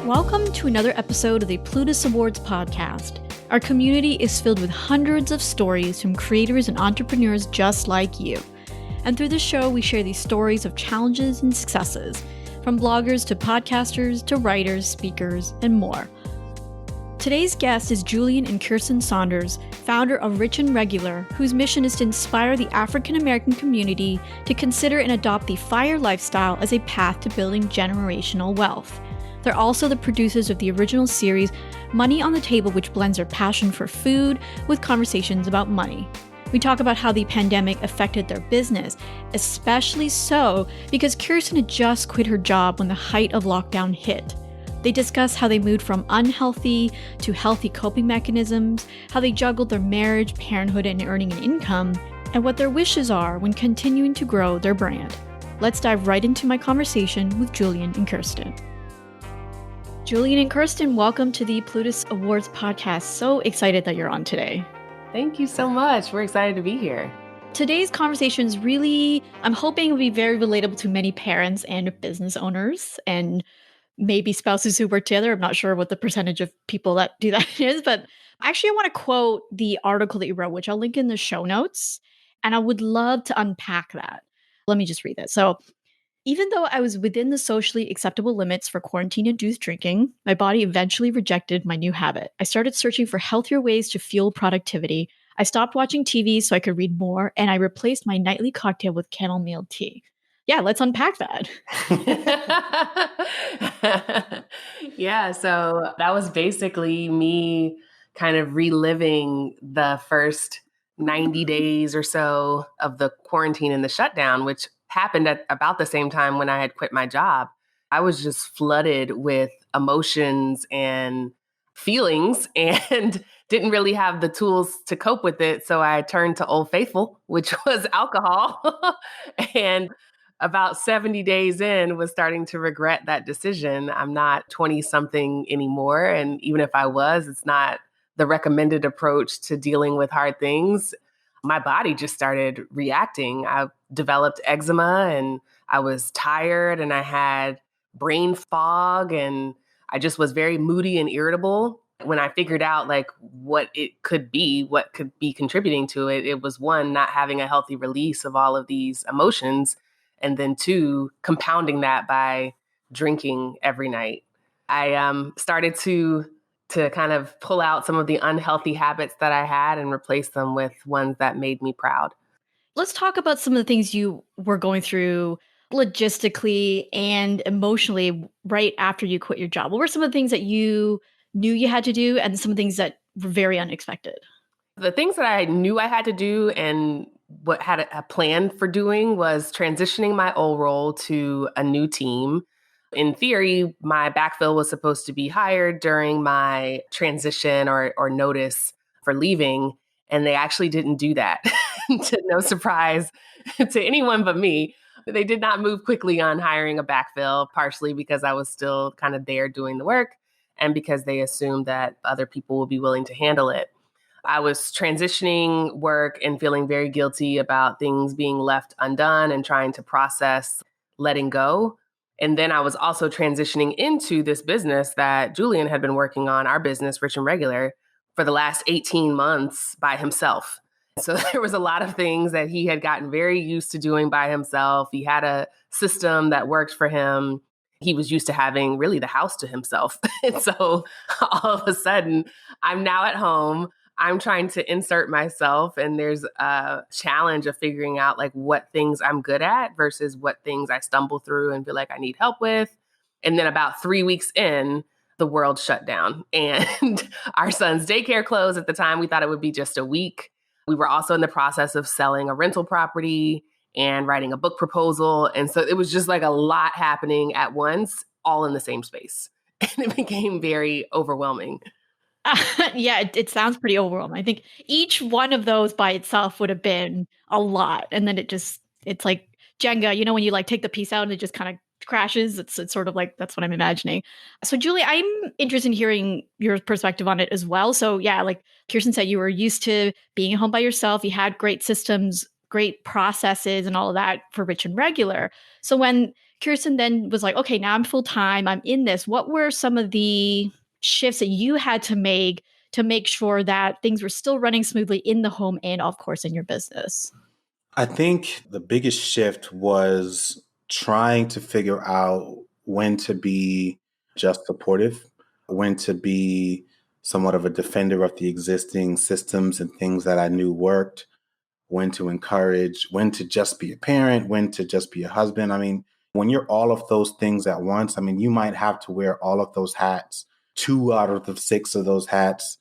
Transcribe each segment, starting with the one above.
Welcome to another episode of the Plutus Awards Podcast. Our community is filled with hundreds of stories from creators and entrepreneurs just like you. And through this show, we share these stories of challenges and successes, from bloggers to podcasters to writers, speakers, and more. Today's guest is Julien and Kiersten Saunders, founder of Rich&REGULAR, whose mission is to inspire the African American community to consider and adopt the FIRE lifestyle as a path to building generational wealth. They're also the producers of the original series, Money on the Table, which blends their passion for food with conversations about money. We talk about how the pandemic affected their business, especially so because Kiersten had just quit her job when the height of lockdown hit. They discuss how they moved from unhealthy to healthy coping mechanisms, how they juggled their marriage, parenthood, and earning an income, and what their wishes are when continuing to grow their brand. Let's dive right into my conversation with Julien and Kiersten. Julien and Kiersten, welcome to the Plutus Awards Podcast. So excited that you're on today. Thank you so much. We're excited to be here. Today's conversation is really, I'm hoping will be very relatable to many parents and business owners and maybe spouses who work together. I'm not sure what the percentage of people that do that is, but actually I want to quote the article that you wrote, which I'll link in the show notes, and I would love to unpack that. Let me just read it. So, even though I was within the socially acceptable limits for quarantine-induced drinking, my body eventually rejected my new habit. I started searching for healthier ways to fuel productivity. I stopped watching TV so I could read more, and I replaced my nightly cocktail with chamomile tea. Yeah, let's unpack that. Yeah, so that was basically me kind of reliving the first 90 days or so of the quarantine and the shutdown, which happened at about the same time when I had quit my job. I was just flooded with emotions and feelings and didn't really have the tools to cope with it. So I turned to Old Faithful, which was alcohol. And about 70 days in, was starting to regret that decision. I'm not 20-something anymore. And even if I was, it's not the recommended approach to dealing with hard things. My body just started reacting. I developed eczema and I was tired and I had brain fog and I just was very moody and irritable. When I figured out like what could be contributing to it, it was one, not having a healthy release of all of these emotions. And then two, compounding that by drinking every night. I started to kind of pull out some of the unhealthy habits that I had and replace them with ones that made me proud. Let's talk about some of the things you were going through logistically and emotionally right after you quit your job. What were some of the things that you knew you had to do and some of the things that were very unexpected? The things that I knew I had to do and what had a plan for doing was transitioning my old role to a new team. In theory, my backfill was supposed to be hired during my transition or notice for leaving, and they actually didn't do that. To no surprise to anyone but me. They did not move quickly on hiring a backfill, partially because I was still kind of there doing the work and because they assumed that other people would be willing to handle it. I was transitioning work and feeling very guilty about things being left undone and trying to process letting go. And then I was also transitioning into this business that Julien had been working on, our business, Rich&REGULAR, for the last 18 months by himself. So there was a lot of things that he had gotten very used to doing by himself. He had a system that worked for him. He was used to having really the house to himself. And so all of a sudden, I'm now at home. I'm trying to insert myself, and there's a challenge of figuring out like what things I'm good at versus what things I stumble through and feel like I need help with. And then about 3 weeks in, the world shut down and our son's daycare closed. At the time, we thought it would be just a week. We were also in the process of selling a rental property and writing a book proposal. And so it was just like a lot happening at once, all in the same space. And it became very overwhelming. Yeah, it sounds pretty overwhelming. I think each one of those by itself would have been a lot. And then it's like Jenga, when you like take the piece out and it just kind of crashes. It's sort of like, that's what I'm imagining. So Julie, I'm interested in hearing your perspective on it as well. So yeah, like Kiersten said, you were used to being at home by yourself. You had great systems, great processes and all of that for Rich&REGULAR. So when Kiersten then was like, okay, now I'm full time. I'm in this. What were some of the shifts that you had to make sure that things were still running smoothly in the home and, of course, in your business? I think the biggest shift was trying to figure out when to be just supportive, when to be somewhat of a defender of the existing systems and things that I knew worked, when to encourage, when to just be a parent, when to just be a husband. I mean, when you're all of those things at once, I mean, you might have to wear all of those hats, 2 out of the 6 of those hats.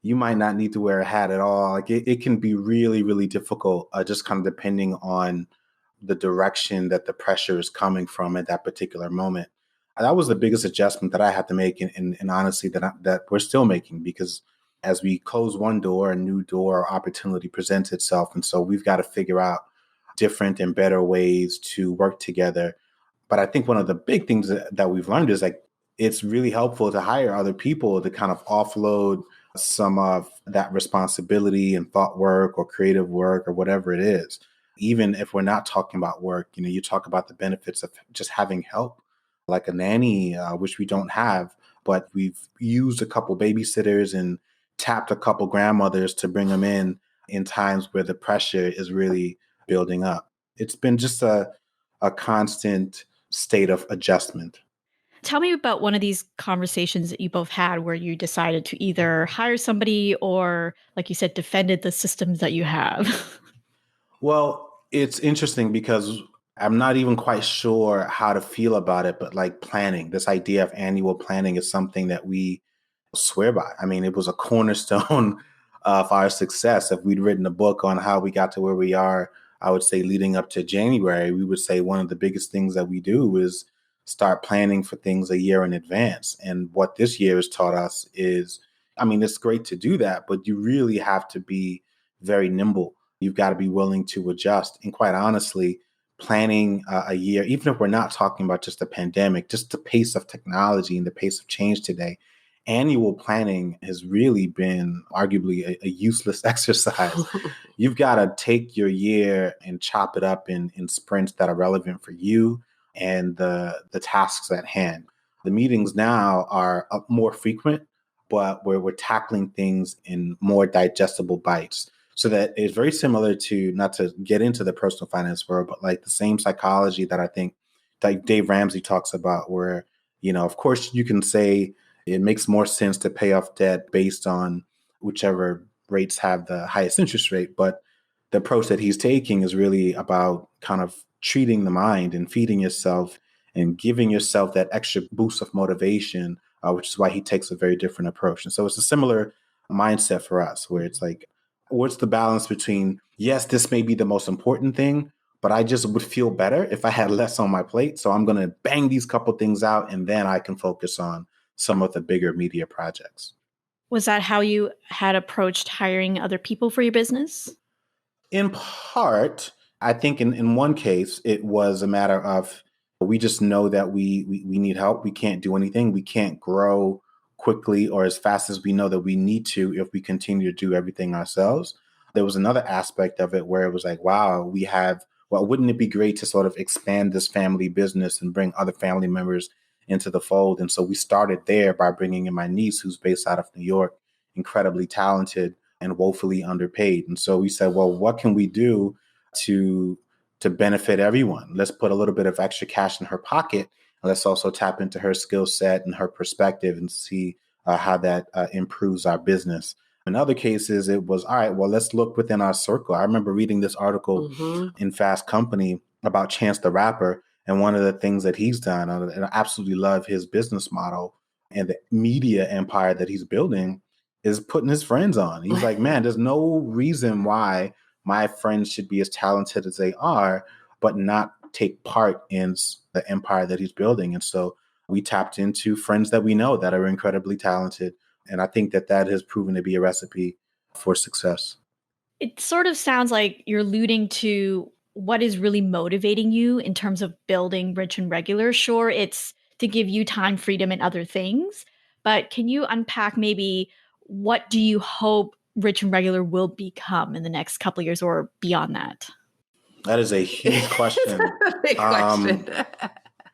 You might not need to wear a hat at all. Like it can be really, really difficult, just kind of depending on the direction that the pressure is coming from at that particular moment. And that was the biggest adjustment that I had to make, and honestly, that we're still making, because as we close one door, a new door or opportunity presents itself. And so we've got to figure out different and better ways to work together. But I think one of the big things that we've learned is like, it's really helpful to hire other people to kind of offload some of that responsibility and thought work or creative work or whatever it is. Even if we're not talking about work, you talk about the benefits of just having help, like a nanny, which we don't have, but we've used a couple babysitters and tapped a couple grandmothers to bring them in times where the pressure is really building up. It's been just a constant state of adjustment. Tell me about one of these conversations that you both had where you decided to either hire somebody or, like you said, defended the systems that you have. Well, it's interesting because I'm not even quite sure how to feel about it, but like planning, this idea of annual planning is something that we swear by. I mean, it was a cornerstone of our success. If we'd written a book on how we got to where we are, I would say leading up to January, we would say one of the biggest things that we do is start planning for things a year in advance. And what this year has taught us is, I mean, it's great to do that, but you really have to be very nimble. You've got to be willing to adjust. And quite honestly, planning a year, even if we're not talking about just the pandemic, just the pace of technology and the pace of change today, annual planning has really been arguably a useless exercise. You've got to take your year and chop it up in sprints that are relevant for you and the tasks at hand. The meetings now are more frequent, but we're tackling things in more digestible bites. So that it's very similar to, not to get into the personal finance world, but like the same psychology that I think like Dave Ramsey talks about, where, of course you can say it makes more sense to pay off debt based on whichever rates have the highest interest rate. But the approach that he's taking is really about kind of treating the mind and feeding yourself and giving yourself that extra boost of motivation, which is why he takes a very different approach. And so it's a similar mindset for us, where it's like, what's the balance between, yes, this may be the most important thing, but I just would feel better if I had less on my plate. So I'm going to bang these couple things out, and then I can focus on some of the bigger media projects. Was that how you had approached hiring other people for your business? In part, I think in one case, it was a matter of, we just know that we need help. We can't do anything. We can't grow quickly or as fast as we know that we need to if we continue to do everything ourselves. There was another aspect of it where it was like, wow, wouldn't it be great to sort of expand this family business and bring other family members into the fold? And so we started there by bringing in my niece, who's based out of New York, incredibly talented and woefully underpaid. And so we said, well, what can we do to benefit everyone? Let's put a little bit of extra cash in her pocket. Let's also tap into her skill set and her perspective and see how that improves our business. In other cases, it was, all right, well, let's look within our circle. I remember reading this article in Fast Company about Chance the Rapper. And one of the things that he's done, and I absolutely love his business model and the media empire that he's building, is putting his friends on. He's like, man, there's no reason why my friends should be as talented as they are, but not take part in the empire that he's building. And so we tapped into friends that we know that are incredibly talented. And I think that has proven to be a recipe for success. It sort of sounds like you're alluding to what is really motivating you in terms of building Rich and Regular. Sure, it's to give you time, freedom, and other things. But can you unpack maybe what do you hope Rich and Regular will become in the next couple of years or beyond that? That is a huge question. Big question.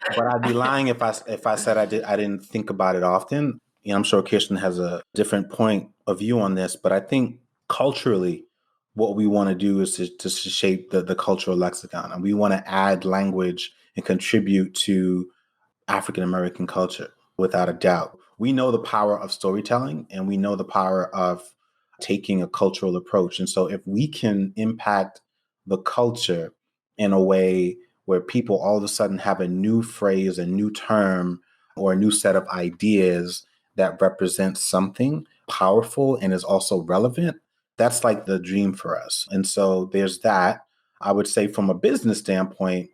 But I'd be lying if I said I didn't think about it often. I'm sure Kiersten has a different point of view on this, but I think culturally, what we want to do is to shape the cultural lexicon, and we want to add language and contribute to African American culture without a doubt. We know the power of storytelling, and we know the power of taking a cultural approach. And so if we can impact the culture in a way where people all of a sudden have a new phrase, a new term, or a new set of ideas that represents something powerful and is also relevant, that's like the dream for us. And so there's that. I would say from a business standpoint,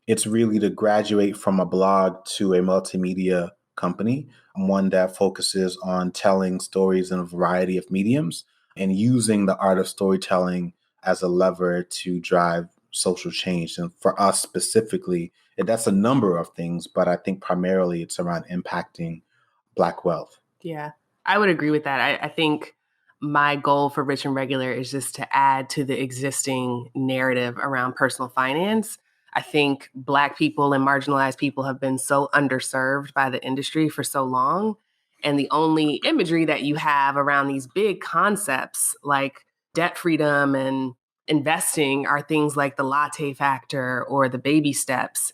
it's really to graduate from a blog to a multimedia company, one that focuses on telling stories in a variety of mediums and using the art of storytelling as a lever to drive social change. And for us specifically, that's a number of things, but I think primarily it's around impacting Black wealth. Yeah, I would agree with that. I think my goal for Rich and Regular is just to add to the existing narrative around personal finance. I think Black people and marginalized people have been so underserved by the industry for so long. And the only imagery that you have around these big concepts like debt freedom and investing are things like the latte factor or the baby steps.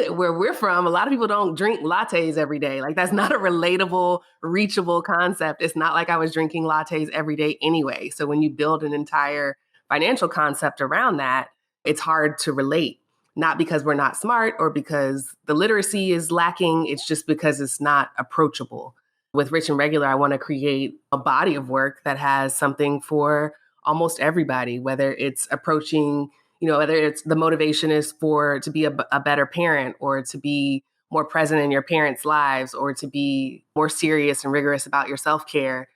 Where we're from, a lot of people don't drink lattes every day. Like that's not a relatable, reachable concept. It's not like I was drinking lattes every day anyway. So when you build an entire financial concept around that, it's hard to relate. Not because we're not smart or because the literacy is lacking. It's just because it's not approachable. With Rich and Regular, I want to create a body of work that has something for almost everybody, whether it's approaching, whether it's the motivation is to be a better parent or to be more present in your parents' lives or to be more serious and rigorous about your self-care.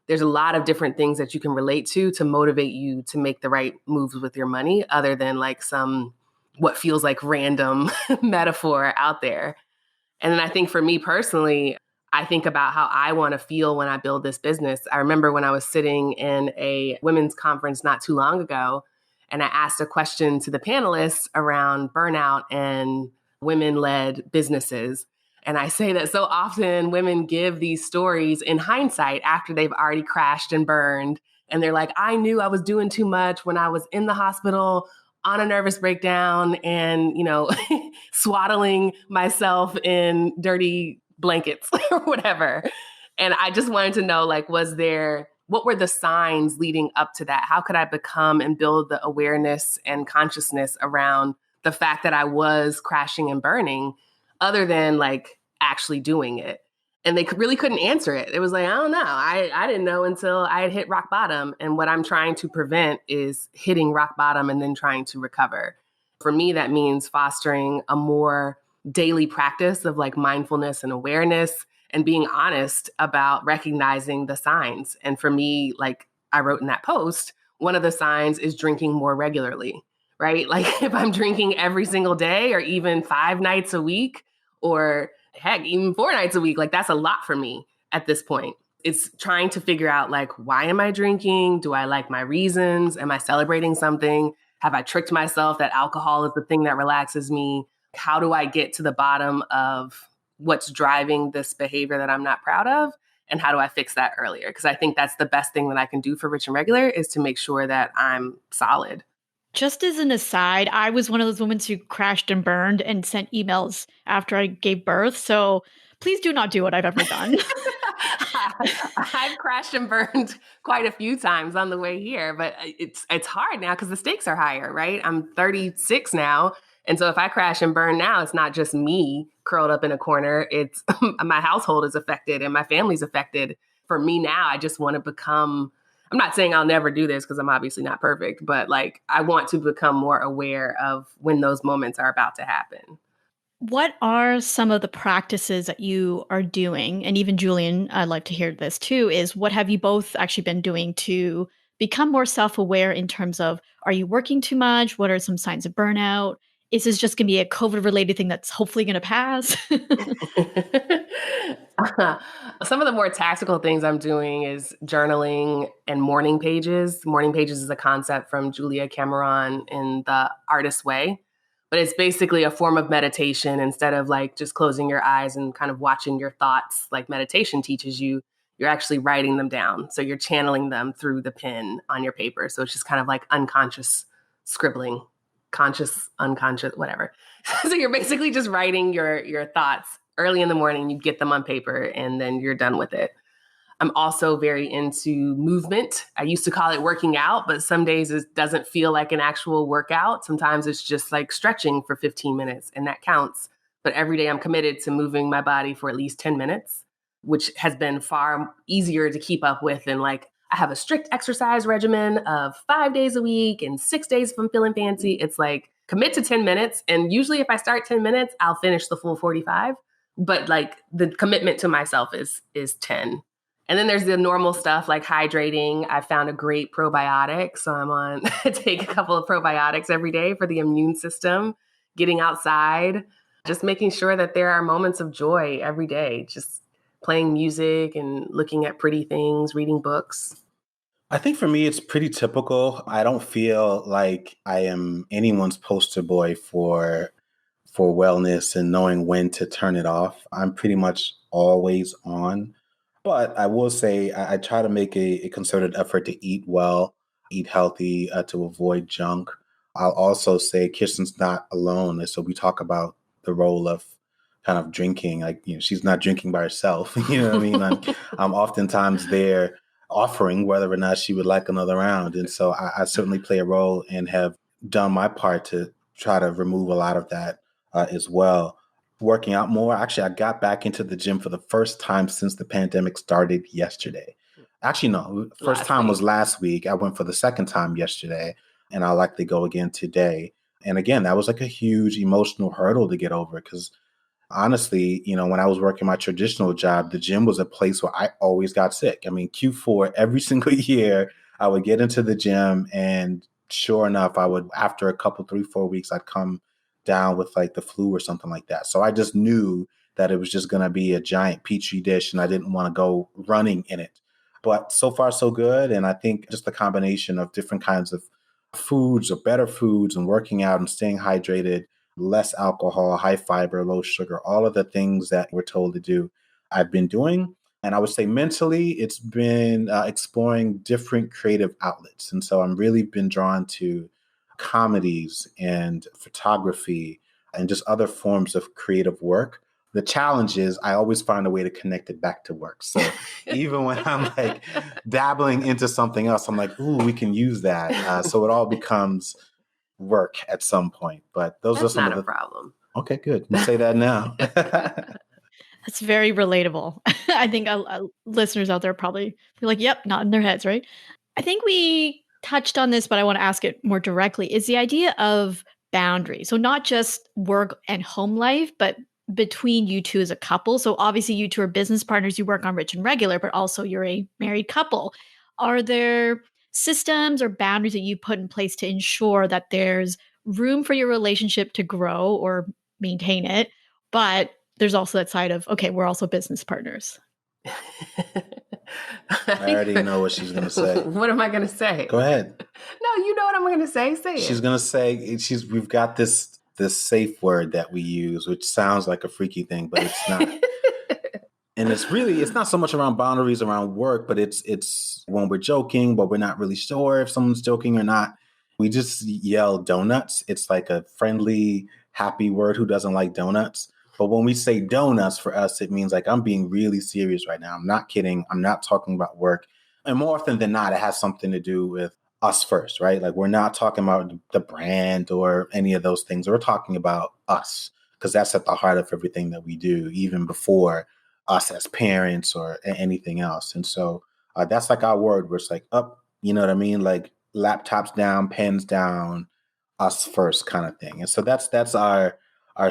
There's a lot of different things that you can relate to motivate you to make the right moves with your money, other than like some what feels like random metaphor out there. And then I think for me personally, I think about how I want to feel when I build this business. I remember when I was sitting in a women's conference not too long ago, and I asked a question to the panelists around burnout and women-led businesses. And I say that so often women give these stories in hindsight after they've already crashed and burned. And they're like, I knew I was doing too much when I was in the hospital on a nervous breakdown and, swaddling myself in dirty blankets or whatever. And I just wanted to know, what were the signs leading up to that? How could I become and build the awareness and consciousness around the fact that I was crashing and burning other than actually doing it? And they really couldn't answer it. It was like, I don't know. I didn't know until I had hit rock bottom. And what I'm trying to prevent is hitting rock bottom and then trying to recover. For me, that means fostering a more daily practice of mindfulness and awareness and being honest about recognizing the signs. And for me, I wrote in that post, one of the signs is drinking more regularly, right? If I'm drinking every single day or even 5 nights a week or heck, even 4 nights a week, that's a lot for me at this point. It's trying to figure out why am I drinking? Do I like my reasons? Am I celebrating something? Have I tricked myself that alcohol is the thing that relaxes me? How do I get to the bottom of what's driving this behavior that I'm not proud of? And how do I fix that earlier? Because I think that's the best thing that I can do for Rich and Regular is to make sure that I'm solid. Just as an aside, I was one of those women who crashed and burned and sent emails after I gave birth. So please do not do what I've ever done. I've crashed and burned quite a few times on the way here, but it's hard now because the stakes are higher, right? I'm 36 now. And so if I crash and burn now, it's not just me curled up in a corner. It's my household is affected and my family's affected. For me now, I just want to become, I'm not saying I'll never do this because I'm obviously not perfect, but I want to become more aware of when those moments are about to happen. What are some of the practices that you are doing? And even Julien, I'd like to hear this too, is what have you both actually been doing to become more self-aware in terms of, are you working too much? What are some signs of burnout? Is this just going to be a COVID-related thing that's hopefully going to pass? Some of the more tactical things I'm doing is journaling and morning pages. Morning pages is a concept from Julia Cameron in The Artist's Way, But it's basically a form of meditation. Instead of like just closing your eyes and kind of watching your thoughts like meditation teaches you, you're actually writing them down. So you're channeling them through the pen on your paper. So it's just kind of like unconscious scribbling, conscious, unconscious, whatever. So you're basically just writing your thoughts early in the morning. You get them on paper and then you're done with it. I'm also very into movement. I used to call it working out, but some days it doesn't feel like an actual workout. Sometimes it's just like stretching for 15 minutes and that counts. But every day I'm committed to moving my body for at least 10 minutes, which has been far easier to keep up with than like I have a strict exercise regimen of 5 days a week and 6 days if I'm feeling fancy. It's like commit to 10 minutes. And usually if I start 10 minutes, I'll finish the full 45. But like the commitment to myself is 10. And then there's the normal stuff like hydrating. I found a great probiotic. So I'm on take a couple of probiotics every day for the immune system, getting outside, just making sure that there are moments of joy every day, just playing music and looking at pretty things, reading books. I think for me, it's pretty typical. I don't feel like I am anyone's poster boy for wellness and knowing when to turn it off. I'm pretty much always on. But I will say I try to make a concerted effort to eat well, eat healthy, to avoid junk. I'll also say Kiersten's not alone. So we talk about the role of kind of drinking. Like, she's not drinking by herself. You know what I mean? I'm oftentimes there offering whether or not she would like another round. And so I certainly play a role and have done my part to try to remove a lot of that as well. Working out more. Actually, I got back into the gym for the first time since the pandemic started yesterday. Actually, no, first time was last week. I went for the second time yesterday, and I'll likely go again today. And again, that was like a huge emotional hurdle to get over because honestly, when I was working my traditional job, the gym was a place where I always got sick. I mean, Q4, every single year, I would get into the gym and sure enough, I would, after a couple, 3-4 weeks, I'd come down with like the flu or something like that. So I just knew that it was just going to be a giant petri dish and I didn't want to go running in it. But so far, so good. And I think just the combination of different kinds of foods or better foods and working out and staying hydrated, less alcohol, high fiber, low sugar, all of the things that we're told to do, I've been doing. And I would say mentally, it's been exploring different creative outlets. And so I'm really been drawn to comedies and photography and just other forms of creative work. The challenge is I always find a way to connect it back to work. So even when I'm like dabbling into something else, I'm like, ooh, we can use that. So it all becomes work at some point. But those are some not of the problem. Okay, good. You say that now. That's very relatable. I think listeners out there probably feel like, yep, nodding their heads, right? I think we touched on this, but I want to ask it more directly, is the idea of boundaries. So not just work and home life, but between you two as a couple. So obviously you two are business partners, you work on Rich and Regular, but also you're a married couple. Are there systems or boundaries that you put in place to ensure that there's room for your relationship to grow or maintain it, but there's also that side of, okay, we're also business partners? I already know what she's going to say. What am I going to say? Go ahead. No, you know what I'm going to say. Say it. She's going to say, we've got this safe word that we use, which sounds like a freaky thing, but it's not. And it's not so much around boundaries around work, but it's when we're joking, but we're not really sure if someone's joking or not. We just yell donuts. It's like a friendly, happy word. Who doesn't like donuts? But when we say donuts, for us, it means like I'm being really serious right now. I'm not kidding. I'm not talking about work. And more often than not, it has something to do with us first, right? Like we're not talking about the brand or any of those things. We're talking about us because that's at the heart of everything that we do, even before us as parents or anything else. And so that's like our word where it's like up, you know what I mean? Like laptops down, pens down, us first kind of thing. And so that's our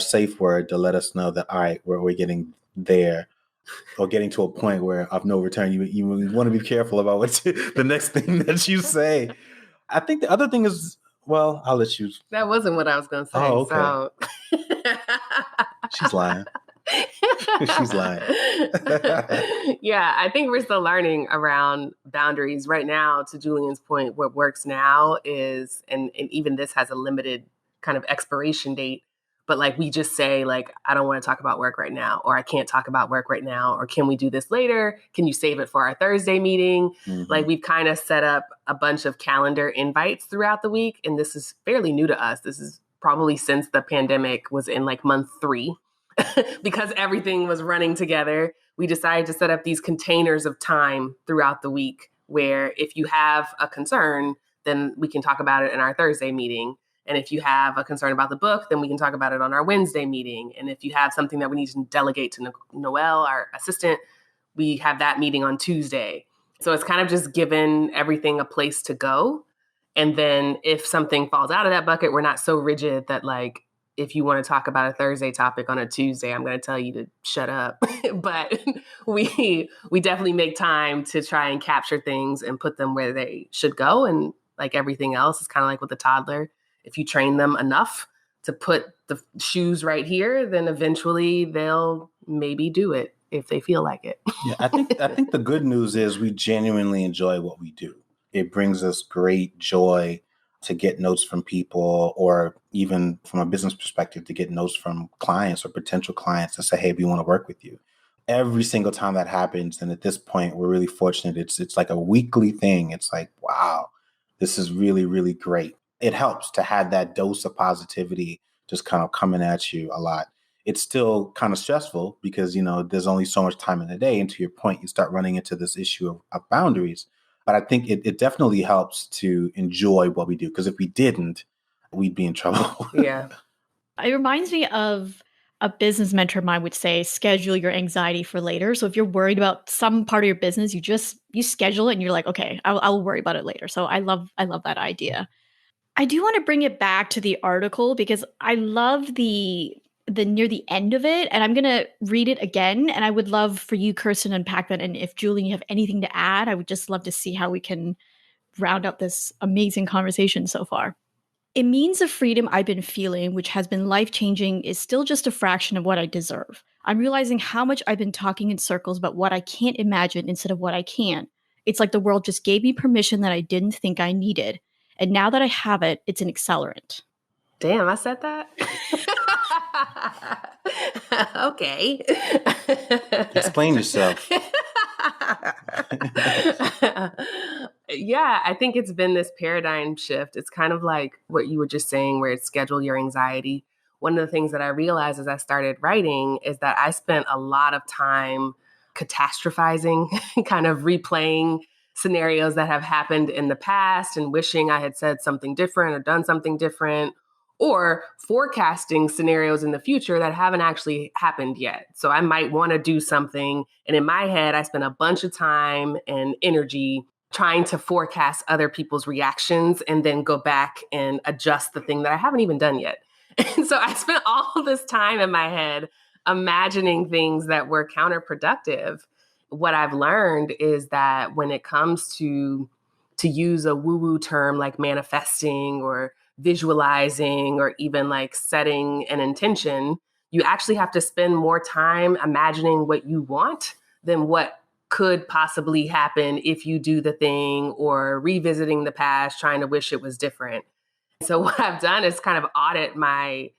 safe word to let us know that, all right, we're getting there or getting to a point where of no return. You want to be careful about what the next thing that you say. I think the other thing is, well, I'll let you. That wasn't what I was going to say. Oh, okay. So. She's lying. She's lying. Yeah, I think we're still learning around boundaries right now. To Julian's point, what works now is, and even this has a limited kind of expiration date. But like, we just say like, I don't want to talk about work right now, or I can't talk about work right now, or can we do this later? Can you save it for our Thursday meeting? Mm-hmm. Like, we've kind of set up a bunch of calendar invites throughout the week. And this is fairly new to us. This is probably since the pandemic was in like month 3, because everything was running together. We decided to set up these containers of time throughout the week where if you have a concern, then we can talk about it in our Thursday meeting. And if you have a concern about the book, then we can talk about it on our Wednesday meeting. And if you have something that we need to delegate to Noelle, our assistant, we have that meeting on Tuesday. So it's kind of just given everything a place to go. And then if something falls out of that bucket, we're not so rigid that like, if you want to talk about a Thursday topic on a Tuesday, I'm going to tell you to shut up. But we definitely make time to try and capture things and put them where they should go. And like everything else, it's kind of like with a toddler. If you train them enough to put the shoes right here, then eventually they'll maybe do it if they feel like it. Yeah, I think the good news is we genuinely enjoy what we do. It brings us great joy to get notes from people, or even from a business perspective, to get notes from clients or potential clients to say, hey, we want to work with you. Every single time that happens. And at this point, we're really fortunate. It's like a weekly thing. It's like, wow, this is really, really great. It helps to have that dose of positivity just kind of coming at you a lot. It's still kind of stressful because, you know, there's only so much time in the day. And to your point, you start running into this issue of boundaries. But I think it definitely helps to enjoy what we do, because if we didn't, we'd be in trouble. Yeah. It reminds me of a business mentor of mine would say, schedule your anxiety for later. So if you're worried about some part of your business, you schedule it and you're like, okay, I'll worry about it later. So I love that idea. I do want to bring it back to the article because I love the near the end of it, and I'm going to read it again. And I would love for you, Kiersten, to unpack that. And if Julien, you have anything to add, I would just love to see how we can round up this amazing conversation so far. It means the freedom I've been feeling, which has been life-changing, is still just a fraction of what I deserve. I'm realizing how much I've been talking in circles about what I can't imagine instead of what I can. It's like the world just gave me permission that I didn't think I needed. And now that I have it, it's an accelerant. Damn, I said that? Okay. Explain yourself. Yeah, I think it's been this paradigm shift. It's kind of like what you were just saying, where it's schedule your anxiety. One of the things that I realized as I started writing is that I spent a lot of time catastrophizing, kind of replaying scenarios that have happened in the past and wishing I had said something different or done something different, or forecasting scenarios in the future that haven't actually happened yet. So I might want to do something, and in my head, I spend a bunch of time and energy trying to forecast other people's reactions and then go back and adjust the thing that I haven't even done yet. And so I spent all this time in my head imagining things that were counterproductive. What I've learned is that when it comes to use a woo-woo term like manifesting or visualizing or even like setting an intention, you actually have to spend more time imagining what you want than what could possibly happen if you do the thing, or revisiting the past, trying to wish it was different. So what I've done is kind of audit my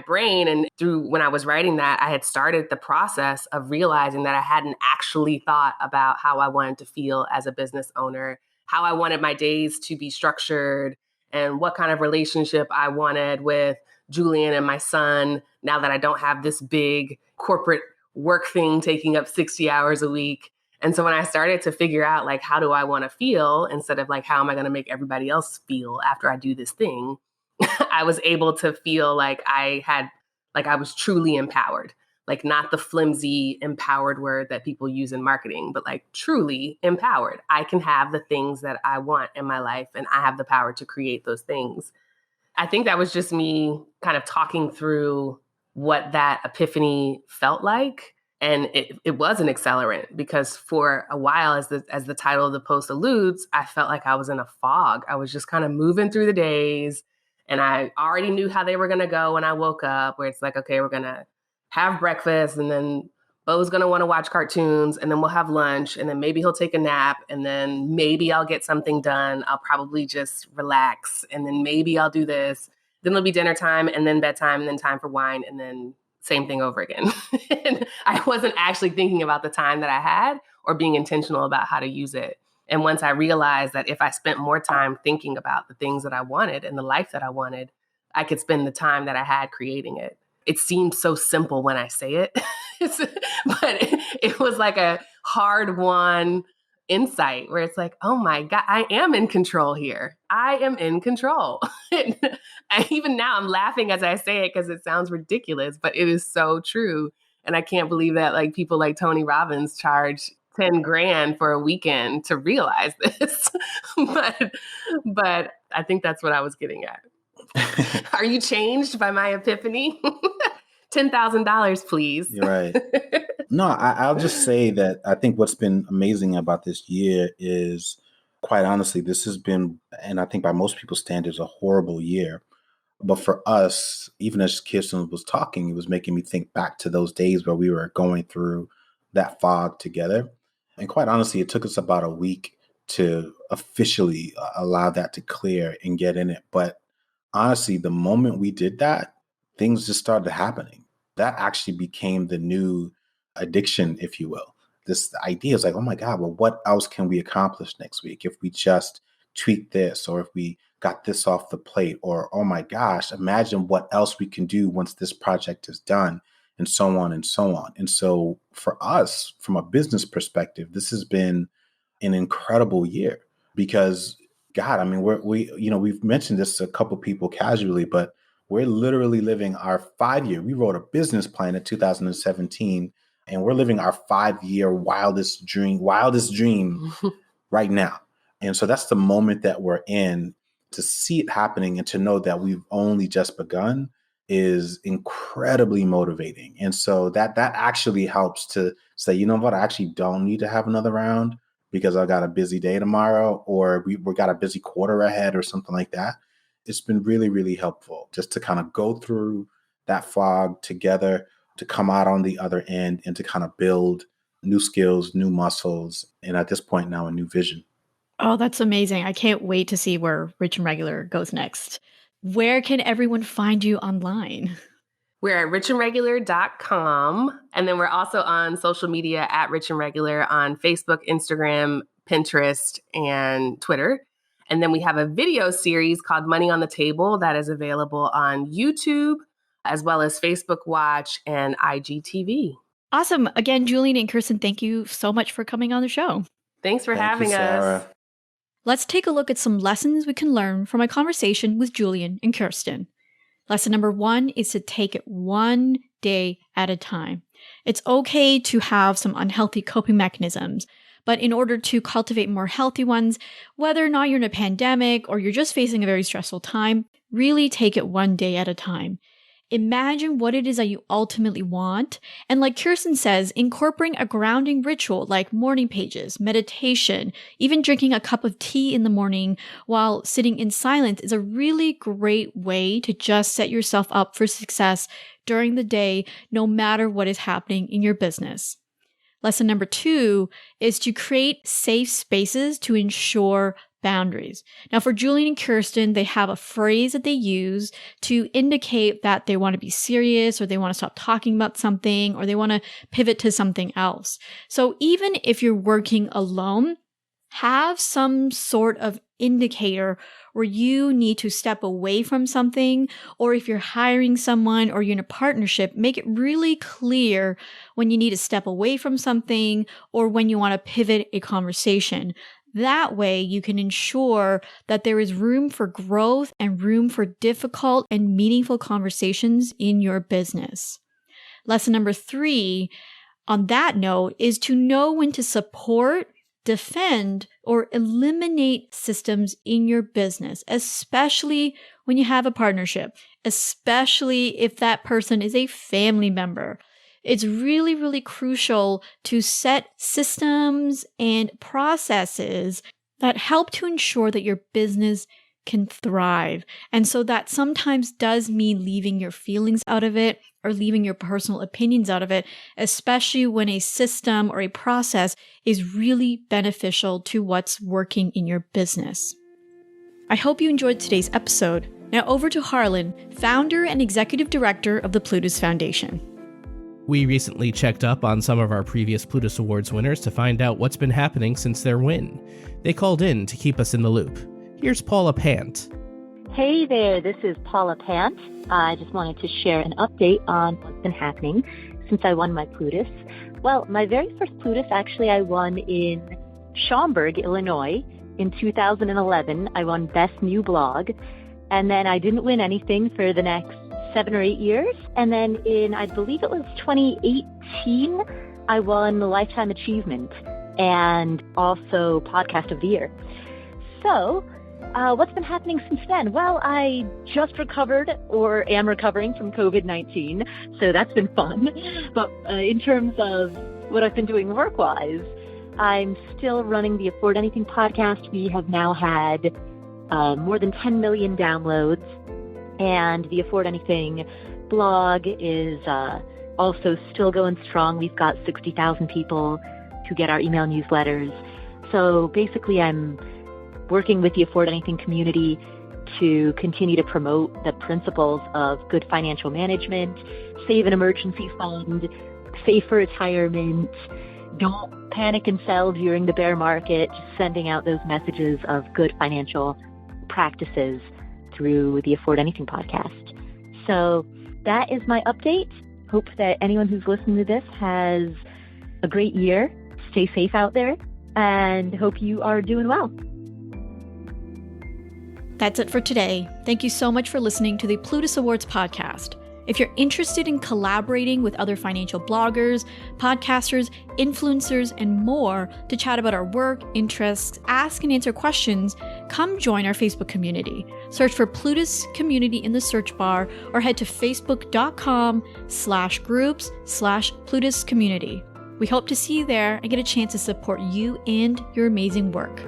brain. And through when I was writing that, I had started the process of realizing that I hadn't actually thought about how I wanted to feel as a business owner, how I wanted my days to be structured, and what kind of relationship I wanted with Julien and my son, now that I don't have this big corporate work thing taking up 60 hours a week. And so when I started to figure out, like, how do I want to feel instead of like, how am I going to make everybody else feel after I do this thing, I was able to feel like I was truly empowered, like not the flimsy empowered word that people use in marketing, but like truly empowered. I can have the things that I want in my life, and I have the power to create those things. I think that was just me kind of talking through what that epiphany felt like. And it was an accelerant, because for a while, as the title of the post alludes, I felt like I was in a fog. I was just kind of moving through the days, and I already knew how they were going to go when I woke up, where it's like, okay, we're going to have breakfast, and then Bo's going to want to watch cartoons, and then we'll have lunch, and then maybe he'll take a nap, and then maybe I'll get something done. I'll probably just relax, and then maybe I'll do this. Then it'll be dinner time and then bedtime and then time for wine and then same thing over again. And I wasn't actually thinking about the time that I had or being intentional about how to use it. And once I realized that if I spent more time thinking about the things that I wanted and the life that I wanted, I could spend the time that I had creating it. It seems so simple when I say it, but it was like a hard-won insight where it's like, oh my God, I am in control here. I am in control. Even now I'm laughing as I say it because it sounds ridiculous, but it is so true. And I can't believe that like people like Tony Robbins charge 10 grand for a weekend to realize this. but I think that's what I was getting at. Are you changed by my epiphany? $10,000, please. You're right. No, I'll just say that I think what's been amazing about this year is, quite honestly, this has been, and I think by most people's standards, a horrible year. But for us, even as Kiersten was talking, it was making me think back to those days where we were going through that fog together. And quite honestly, it took us about a week to officially allow that to clear and get in it. But honestly, the moment we did that, things just started happening. That actually became the new addiction, if you will. This idea is like, oh my God, well, what else can we accomplish next week if we just tweak this, or if we got this off the plate, or, oh my gosh, imagine what else we can do once this project is done, and so on and so on. And so for us, from a business perspective, this has been an incredible year because, God, I mean, we've mentioned this to a couple people casually, but we're literally living our 5-year. We wrote a business plan in 2017, and we're living our 5-year wildest dream right now. And so that's the moment that we're in. To see it happening and to know that we've only just begun is incredibly motivating. And so that actually helps to say, you know what, I actually don't need to have another round because I got a busy day tomorrow, or we got a busy quarter ahead or something like that. It's been really, really helpful just to kind of go through that fog together, to come out on the other end and to kind of build new skills, new muscles, and at this point now, a new vision. Oh, that's amazing. I can't wait to see where Rich and Regular goes next. Where can everyone find you online? We're at rich&regular.com. And then we're also on social media at Rich and Regular on Facebook, Instagram, Pinterest, and Twitter. And then we have a video series called Money on the Table that is available on YouTube, as well as Facebook Watch and IGTV. Awesome. Again, Julien and Kiersten, thank you so much for coming on the show. Thanks for having us. Let's take a look at some lessons we can learn from my conversation with Julien and Kiersten. Lesson number 1 is to take it one day at a time. It's okay to have some unhealthy coping mechanisms, but in order to cultivate more healthy ones, whether or not you're in a pandemic or you're just facing a very stressful time, really take it one day at a time. Imagine what it is that you ultimately want. And like Kiersten says, incorporating a grounding ritual like morning pages, meditation, even drinking a cup of tea in the morning while sitting in silence is a really great way to just set yourself up for success during the day, no matter what is happening in your business. Lesson number 2 is to create safe spaces to ensure boundaries. Now, for Julien and Kiersten, they have a phrase that they use to indicate that they want to be serious, or they want to stop talking about something, or they want to pivot to something else. So even if you're working alone, have some sort of indicator where you need to step away from something, or if you're hiring someone or you're in a partnership, make it really clear when you need to step away from something or when you want to pivot a conversation. That way, you can ensure that there is room for growth and room for difficult and meaningful conversations in your business. Lesson number 3, on that note, is to know when to support, defend, or eliminate systems in your business, especially when you have a partnership, especially if that person is a family member. It's really, really crucial to set systems and processes that help to ensure that your business can thrive. And so that sometimes does mean leaving your feelings out of it or leaving your personal opinions out of it, especially when a system or a process is really beneficial to what's working in your business. I hope you enjoyed today's episode. Now over to Harlan, founder and executive director of the Plutus Foundation. We recently checked up on some of our previous Plutus Awards winners to find out what's been happening since their win. They called in to keep us in the loop. Here's Paula Pant. Hey there, this is Paula Pant. I just wanted to share an update on what's been happening since I won my Plutus. Well, my very first Plutus, actually, I won in Schaumburg, Illinois. In 2011, I won Best New Blog. And then I didn't win anything for the next 7 or 8 years. And then in, I believe it was 2018, I won the Lifetime Achievement and also Podcast of the Year. So, what's been happening since then? Well, I just recovered or am recovering from COVID-19, so that's been fun. But in terms of what I've been doing work-wise, I'm still running the Afford Anything podcast. We have now had more than 10 million downloads, and the Afford Anything blog is also still going strong. We've got 60,000 people who get our email newsletters. So basically, I'm working with the Afford Anything community to continue to promote the principles of good financial management, save an emergency fund, save for retirement, don't panic and sell during the bear market, just sending out those messages of good financial practices through the Afford Anything podcast. So that is my update. Hope that anyone who's listening to this has a great year. Stay safe out there, and hope you are doing well. That's it for today. Thank you so much for listening to the Plutus Awards podcast. If you're interested in collaborating with other financial bloggers, podcasters, influencers, and more to chat about our work, interests, ask and answer questions, come join our Facebook community. Search for Plutus Community in the search bar or head to facebook.com/groups/Plutus Community. We hope to see you there and get a chance to support you and your amazing work.